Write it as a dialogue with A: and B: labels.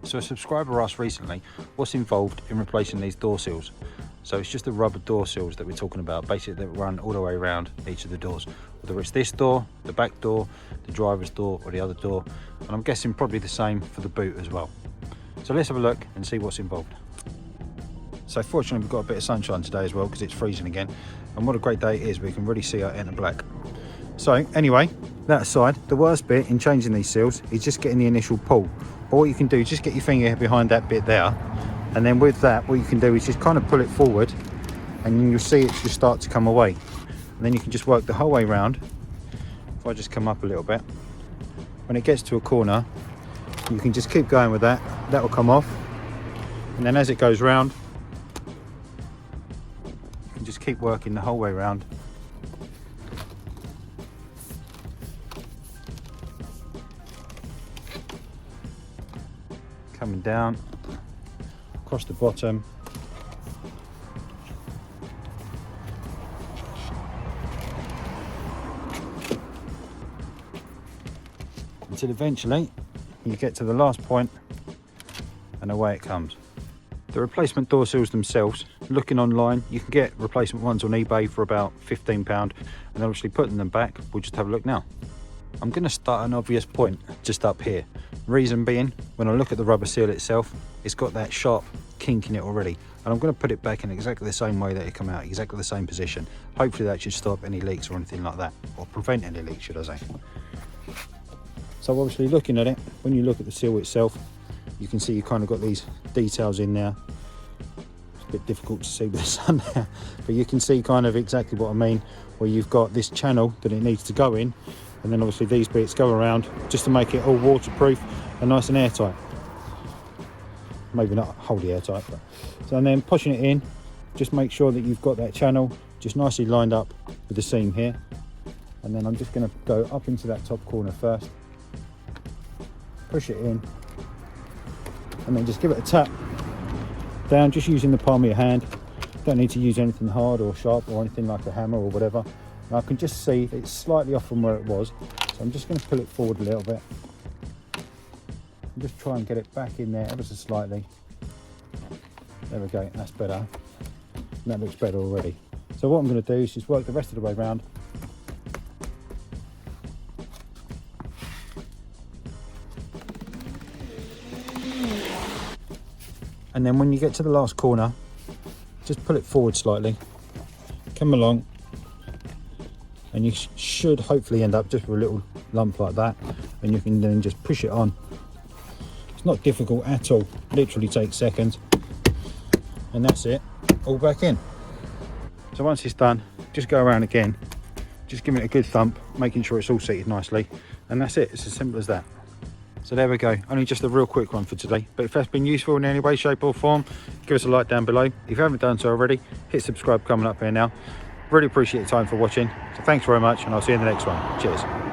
A: So a subscriber asked recently what's involved in replacing these door seals. So it's just the rubber door seals that we're talking about, basically that run all the way around each of the doors, whether it's this door, the back door, the driver's door or the other door, and I'm guessing probably the same for the boot as well. So let's have a look and see what's involved. So fortunately we've got a bit of sunshine today as well because it's freezing again, and what a great day it is, we can really see our inner black. So anyway, that aside, the worst bit in changing these seals is just getting the initial pull. But what you can do is just get your finger behind that bit there, and then with that what you can do is just kind of pull it forward, and then you'll see it just start to come away, and then you can just work the whole way around. If I just come up a little bit, when it gets to a corner you can just keep going with that, that will come off, and then as it goes round you can just keep working the whole way around. Coming down across the bottom, until eventually you get to the last point and away it comes. The replacement door seals themselves, looking online, you can get replacement ones on eBay for about £15, and obviously putting them back, we'll just have a look now. I'm going to start an obvious point just up here. Reason being, when I look at the rubber seal itself, it's got that sharp kink in it already, and I'm going to put it back in exactly the same way that it came out, exactly the same position. Hopefully that should stop any leaks or anything like that, or prevent any leaks should I say. So obviously looking at it, when you look at the seal itself, you can see you kind of got these details in there. It's a bit difficult to see with the sun there, but you can see kind of exactly what I mean, where you've got this channel that it needs to go in, and then obviously these bits go around just to make it all waterproof and nice and airtight. Maybe not wholly airtight, but so, and then pushing it in, just make sure that you've got that channel just nicely lined up with the seam here, and then I'm just going to go up into that top corner first, push it in, and then just give it a tap down, just using the palm of your hand. Don't need to use anything hard or sharp or anything like a hammer or whatever. And I can just see it's slightly off from where it was, so I'm just going to pull it forward a little bit and just try and get it back in there ever so slightly. There we go, that's better, and that looks better already. So what I'm going to do is just work the rest of the way around. And then when you get to the last corner, just pull it forward slightly, come along, and you should hopefully end up just with a little lump like that, and you can then just push it on. It's not difficult at all, literally takes seconds, and that's it, all back in. So once it's done, just go around again, just give it a good thump, making sure it's all seated nicely, and that's it. It's as simple as that. So there we go, only just a real quick one for today, but if that's been useful in any way, shape or form, give us a like down below. If you haven't done so already, hit subscribe coming up here now. Really appreciate your time for watching, so thanks very much, and I'll see you in the next one. Cheers.